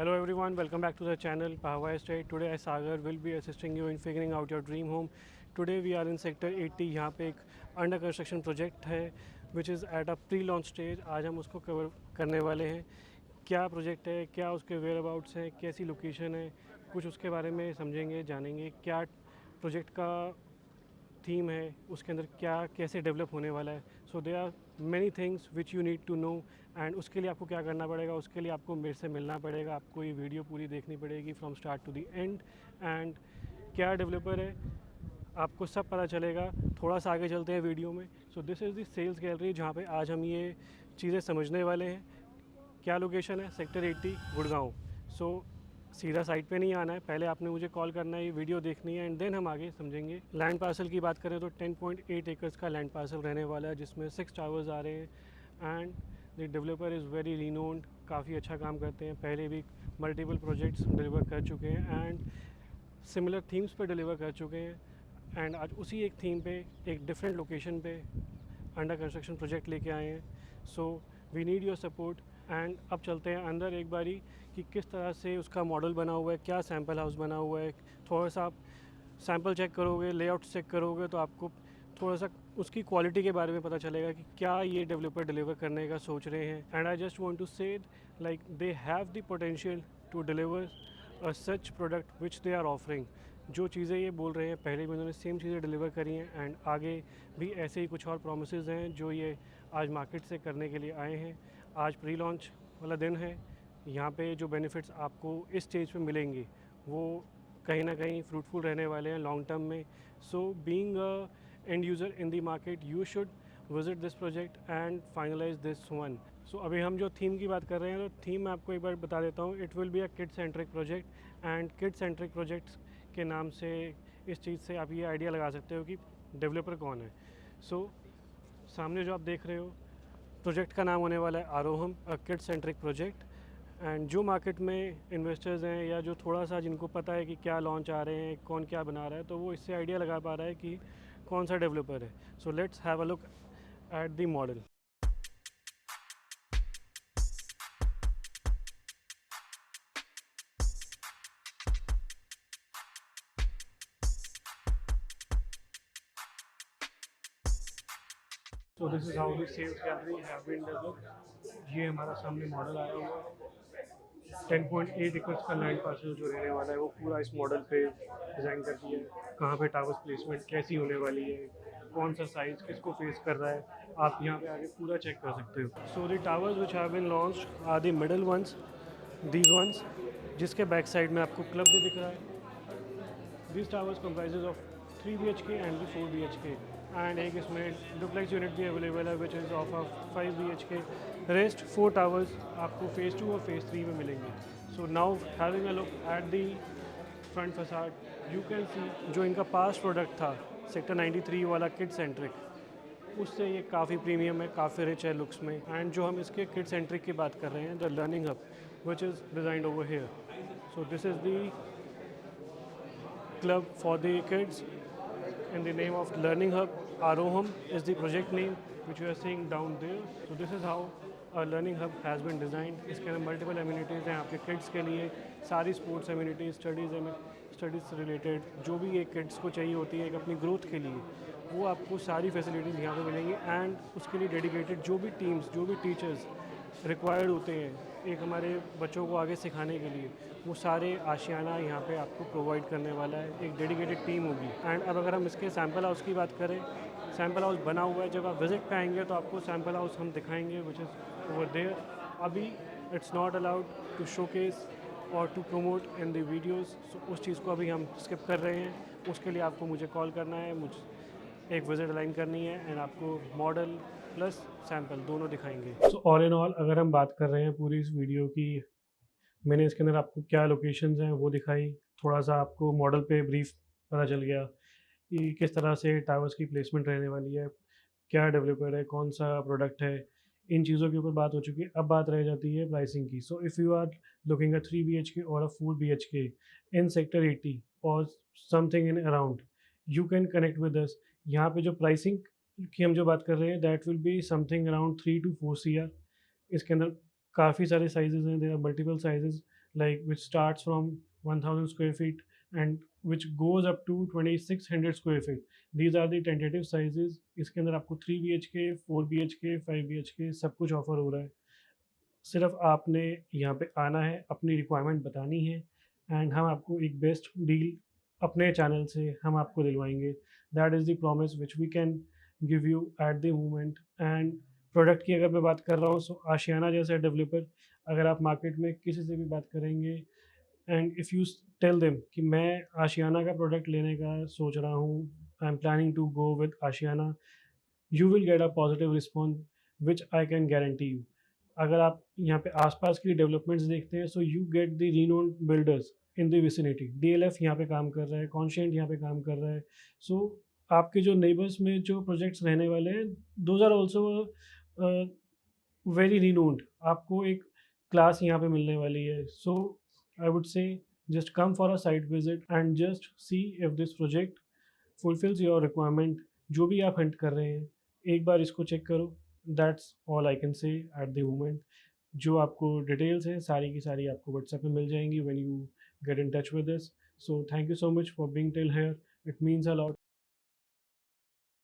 Hello everyone, welcome back to the channel Pahwa Estate. Today Sagar will be assisting you in figuring out your dream home. Today we are in sector 80. यहाँ पे एक under construction project है which is at a pre launch stage. आज हम उसको cover करने वाले हैं. क्या प्रोजेक्ट है, क्या उसके वेयर अबाउट्स हैं, कैसी लोकेशन है, कुछ उसके बारे में समझेंगे, जानेंगे. क्या प्रोजेक्ट का थीम है, उसके अंदर क्या कैसे डेवलप होने वाला है. So there are many things which you need to know. And उसके लिए आपको क्या करना पड़ेगा, उसके लिए आपको मेरे से मिलना पड़ेगा. आपको ये वीडियो पूरी देखनी पड़ेगी from start to the end. And क्या डेवलपर है आपको सब पता चलेगा. थोड़ा सा आगे चलते हैं वीडियो में. So this is the sales gallery जहाँ पे आज हम ये चीज़ें समझने वाले हैं. क्या लोकेशन है, सेक्टर 80 गुड़गांव. सो सीधा साइट पे नहीं आना है, पहले आपने मुझे कॉल करना है, ये वीडियो देखनी है एंड देन हम आगे समझेंगे. लैंड पार्सल की बात करें तो 10.8 एकर्स का लैंड पार्सल रहने वाला है जिसमें 6 टावर्स आ रहे हैं. And the developer is very renowned, काफ़ी अच्छा काम करते हैं. पहले भी मल्टीपल प्रोजेक्ट्स डिलीवर कर चुके हैं एंड सिमिलर थीम्स पे डिलीवर कर चुके हैं. एंड आज उसी एक थीम पे एक डिफरेंट लोकेशन पे अंडर कंस्ट्रक्शन प्रोजेक्ट लेके आए हैं. So we need your support. And अब चलते हैं अंदर एक बारी कि किस तरह से उसका मॉडल बना हुआ है, क्या सैम्पल हाउस बना हुआ है. थोड़ा सा आप सैम्पल चेक करोगे, लेआउट चेक करोगे तो आपको थोड़ा सा उसकी क्वालिटी के बारे में पता चलेगा कि क्या ये डेवलपर डिलीवर करने का सोच रहे हैं. And I just want to say like they have the potential to deliver a such product which they are offering. जो चीज़ें ये बोल रहे हैं पहले भी उन्होंने सेम चीज़ें डिलीवर करी हैं एंड आगे भी ऐसे ही कुछ और प्रोमिसेस हैं जो ये आज मार्केट से करने के लिए आए हैं. आज प्री लॉन्च वाला दिन है. यहाँ पे जो बेनिफिट्स आपको इस स्टेज पे मिलेंगे वो कहीं ना कहीं फ्रूटफुल रहने वाले हैं लॉन्ग टर्म में. So being a end user in the market you should visit this project and finalize this one. So अभी हम जो थीम की बात कर रहे हैं तो थीम मैं आपको एक बार बता देता हूँ. It will be a kid centric project and kid centric projects के नाम से इस चीज़ से आप ये आइडिया लगा सकते हो कि डेवलपर कौन है. सो सामने जो आप देख रहे हो प्रोजेक्ट का नाम होने वाला है Aroham, a kid centric project. And जो मार्केट में इन्वेस्टर्स हैं या जो थोड़ा सा जिनको पता है कि क्या लॉन्च आ रहे हैं, कौन क्या बना रहा है, तो वो इससे आइडिया लगा पा रहा है कि कौन सा डेवलपर है. So let's have a look at the model. So this is how the sales gallery have been developed. ये हमारा सामने मॉडल आया हुआ है. 10.8 एकर्स का लैंड पार्सल जो रहने वाला है वो पूरा इस मॉडल पे डिज़ाइन कर दिया है. कहाँ पे टावर्स प्लेसमेंट कैसी होने वाली है, कौन सा साइज़ किसको फेस कर रहा है, आप यहाँ पे आगे पूरा चेक कर सकते हो. So the towers which have been launched are the middle ones, these ones, जिसके बैक साइड में आपको क्लब भी दिख रहा है. This towers comprises of 3 BHK and 4 BHK. And एक इसमें डुप्लेक्स यूनिट भी अवेलेबल है which is of 5 BHK. Rest 4 towers आपको फेज़ 2 और फेज़ 3 में मिलेंगे. So now having a look at the front facade, you can see जो इनका पास्ट प्रोडक्ट था सेक्टर 93 वाला किड सेंट्रिक, उससे ये काफ़ी प्रीमियम है, काफ़ी रिच है लुक्स में. एंड जो हम इसके किड सेंट्रिक की बात कर रहे हैं, the learning hub which is designed over here. So this is the club for the kids in the name of Learning Hub. Aroham is the project name which you are seeing down there. So this is how a learning hub has been designed. इसके अंदर multiple amenities हैं आपके kids के लिए. सारी sports amenities, studies से related जो भी एक किड्स को चाहिए होती है एक अपनी ग्रोथ के लिए, वो आपको सारी फैसिलिटीज़ यहाँ पे मिलेंगी. एंड उसके लिए डेडिकेटेड जो भी टीम्स, जो भी टीचर्स रिक्वायर्ड होते हैं एक हमारे बच्चों को आगे सिखाने के लिए, वो सारे आशियाना यहाँ पे आपको प्रोवाइड करने वाला है. एक डेडिकेटेड टीम होगी. एंड अब अगर हम इसके सैम्पल हाउस की बात करें, सैम्पल हाउस बना हुआ है. जब आप विज़िट पे आएंगे तो आपको सैम्पल हाउस हम दिखाएंगे विच इज़ ओवर देयर. अभी it's not allowed to showcase और to promote in the videos. उस चीज़ को अभी हम स्किप कर रहे हैं. उसके लिए आपको मुझे कॉल करना है, मुझे एक विज़िट अलाइन करनी है एंड आपको मॉडल प्लस सैम्पल दोनों दिखाएंगे. सो ऑल इन ऑल अगर हम बात कर रहे हैं पूरी इस वीडियो की, मैंने इसके अंदर आपको क्या लोकेशंस हैं वो दिखाई, थोड़ा सा आपको मॉडल पे ब्रीफ पता चल गया कि किस तरह से टावर्स की प्लेसमेंट रहने वाली है, क्या डेवलपर है, कौन सा प्रोडक्ट है. इन चीज़ों के ऊपर बात हो चुकी है. अब बात रह जाती है प्राइसिंग की. So if you are looking a 3 BHK और अ 4 BHK इन सेक्टर 80 और something in around, you can connect with us. यहाँ पे जो प्राइसिंग की हम जो बात कर रहे हैं that will be something around 3 to 4 CR. इसके अंदर काफ़ी सारे साइजेज़ हैं, there are multiple sizes like which starts from 1000 square feet and which goes up to 2600 square feet. These are the tentative sizes. इसके अंदर आपको 3 BHK, 4 BHK, 5 BHK सब कुछ ऑफर हो रहा है. सिर्फ आपने यहाँ पे आना है, अपनी रिक्वायरमेंट बतानी है एंड हम आपको एक बेस्ट डील अपने चैनल से हम आपको दिलवाएंगे. That is the promise which we can give you at the moment. And product की अगर मैं बात कर रहा हूँ, सो आशियाना जैसा डेवलपर, अगर आप मार्केट में किसी से भी बात करेंगे and if you tell them कि मैं आशियाना का प्रोडक्ट लेने का सोच रहा हूँ, I am planning to go with Ashiana, you will get a positive response which I can guarantee you. अगर आप यहाँ पे आसपास की डेवलपमेंट्स देखते हैं, so you get the renowned builders in the vicinity. DLF यहाँ पे काम कर रहा है, कॉन्शियंट यहाँ पे काम कर रहा है. सो आपके जो नेबर्स में जो प्रोजेक्ट्स रहने वाले हैं, those are also very renowned. आपको एक क्लास यहाँ पे मिलने वाली है. So I would say just come for a site visit and just see if this project fulfils your requirement. जो भी आप हंट कर रहे हैं, एक बार इसको चेक करो. That's all I can say eight the moment. जो आपको डिटेल्स हैं सारी की सारी आपको व्हाट्सएप पे मिल जाएंगी when you get in touch with this. So thank you so much for being till here. It means a lot.